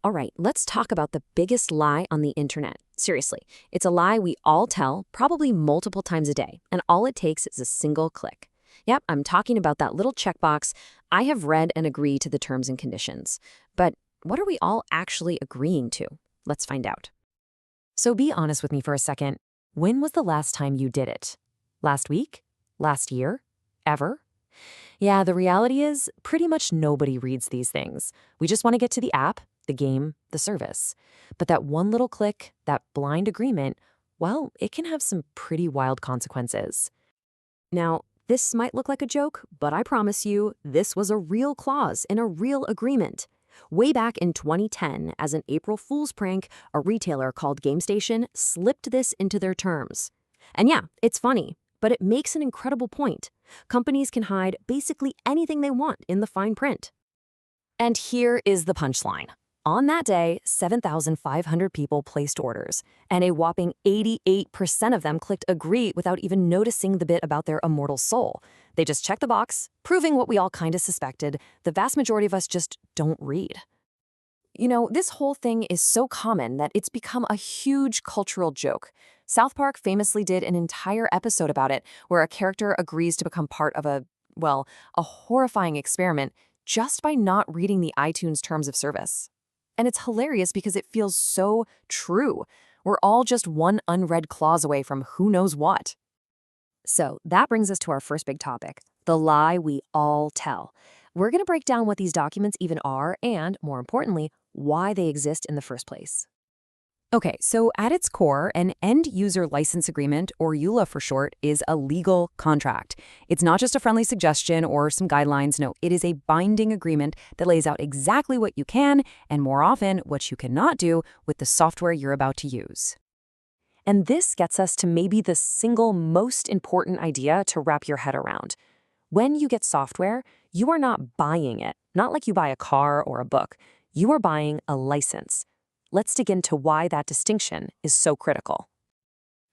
All right, let's talk about the biggest lie on the internet. Seriously, it's a lie we all tell, probably multiple times a day, and all it takes is a single click. Yep, I'm talking about that little checkbox, I have read and agree to the terms and conditions. But what are we all actually agreeing to? Let's find out. So be honest with me for a second. When was the last time you did it? Last week? Last year? Ever? Yeah, the reality is pretty much nobody reads these things. We just want to get to the app, the game, the service. But that one little click, that blind agreement, well, it can have some pretty wild consequences. Now, this might look like a joke, but I promise you, this was a real clause in a real agreement. Way back in 2010, as an April Fool's prank, a retailer called GameStation slipped this into their terms. And yeah, it's funny, but it makes an incredible point. Companies can hide basically anything they want in the fine print. And here is the punchline. On that day, 7,500 people placed orders, and a whopping 88% of them clicked agree without even noticing the bit about their immortal soul. They just checked the box, proving what we all kind of suspected. The vast majority of us just don't read. You know, this whole thing is so common that it's become a huge cultural joke. South Park famously did an entire episode about it, where a character agrees to become part of a horrifying experiment just by not reading the iTunes terms of service. And it's hilarious because it feels so true. We're all just one unread clause away from who knows what. So that brings us to our first big topic, the lie we all tell. We're going to break down what these documents even are and, more importantly, why they exist in the first place. Okay, so at its core, an end-user license agreement, or EULA for short, is a legal contract. It's not just a friendly suggestion or some guidelines. No, it is a binding agreement that lays out exactly what you can, and more often, what you cannot do with the software you're about to use. And this gets us to maybe the single most important idea to wrap your head around. When you get software, you are not buying it, not like you buy a car or a book. You are buying a license. Let's dig into why that distinction is so critical.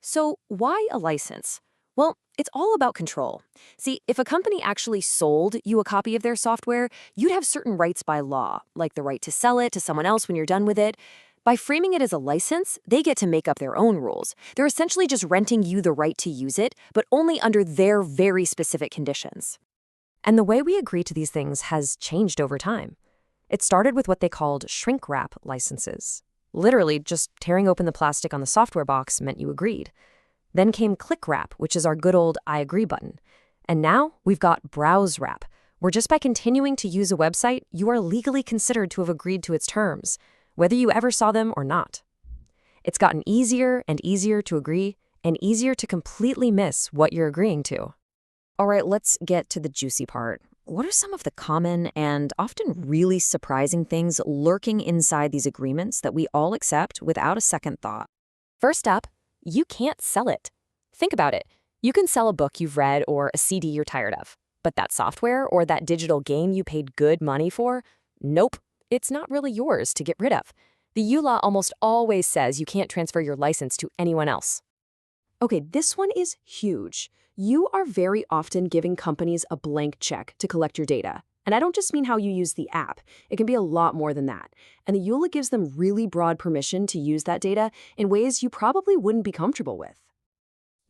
So why a license? Well, it's all about control. See, if a company actually sold you a copy of their software, you'd have certain rights by law, like the right to sell it to someone else when you're done with it. By framing it as a license, they get to make up their own rules. They're essentially just renting you the right to use it, but only under their very specific conditions. And the way we agree to these things has changed over time. It started with what they called shrink wrap licenses. Literally, just tearing open the plastic on the software box meant you agreed. Then came click wrap, which is our good old I agree button. And now we've got browse wrap, where just by continuing to use a website, you are legally considered to have agreed to its terms, whether you ever saw them or not. It's gotten easier and easier to agree, and easier to completely miss what you're agreeing to. All right, let's get to the juicy part. What are some of the common and often really surprising things lurking inside these agreements that we all accept without a second thought? First up, you can't sell it. Think about it. You can sell a book you've read or a CD you're tired of. But that software or that digital game you paid good money for? Nope, it's not really yours to get rid of. The EULA almost always says you can't transfer your license to anyone else. Okay, this one is huge. You are very often giving companies a blank check to collect your data. And I don't just mean how you use the app. It can be a lot more than that. And the EULA gives them really broad permission to use that data in ways you probably wouldn't be comfortable with.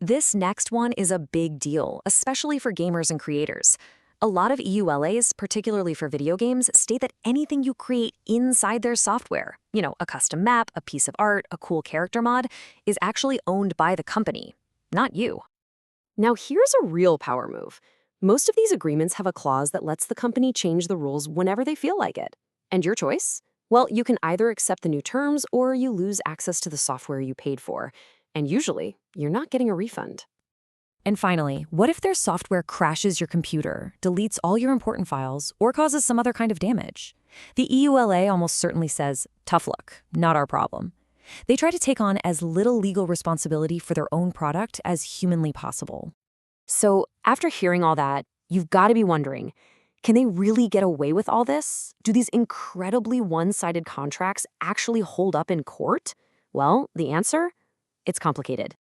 This next one is a big deal, especially for gamers and creators. A lot of EULAs, particularly for video games, state that anything you create inside their software, a custom map, a piece of art, a cool character mod, is actually owned by the company, not you. Now here's a real power move. Most of these agreements have a clause that lets the company change the rules whenever they feel like it. And your choice? Well, you can either accept the new terms or you lose access to the software you paid for. And usually, you're not getting a refund. And finally, what if their software crashes your computer, deletes all your important files, or causes some other kind of damage? The EULA almost certainly says, tough luck, not our problem. They try to take on as little legal responsibility for their own product as humanly possible. So after hearing all that, you've got to be wondering, can they really get away with all this? Do these incredibly one-sided contracts actually hold up in court? Well, the answer? It's complicated.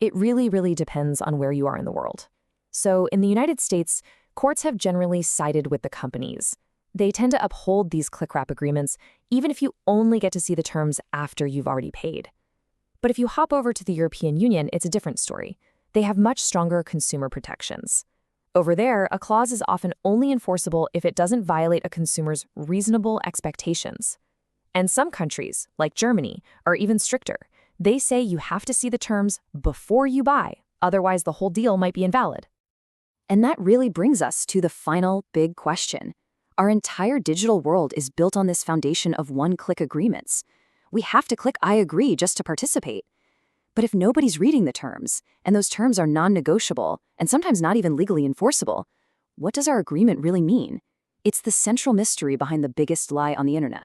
It really, really depends on where you are in the world. So in the United States, courts have generally sided with the companies. They tend to uphold these click-wrap agreements even if you only get to see the terms after you've already paid. But if you hop over to the European Union, it's a different story. They have much stronger consumer protections. Over there, a clause is often only enforceable if it doesn't violate a consumer's reasonable expectations. And some countries, like Germany, are even stricter. They say you have to see the terms before you buy, otherwise the whole deal might be invalid. And that really brings us to the final big question. Our entire digital world is built on this foundation of one-click agreements. We have to click I agree just to participate. But if nobody's reading the terms, and those terms are non-negotiable, and sometimes not even legally enforceable, what does our agreement really mean? It's the central mystery behind the biggest lie on the internet.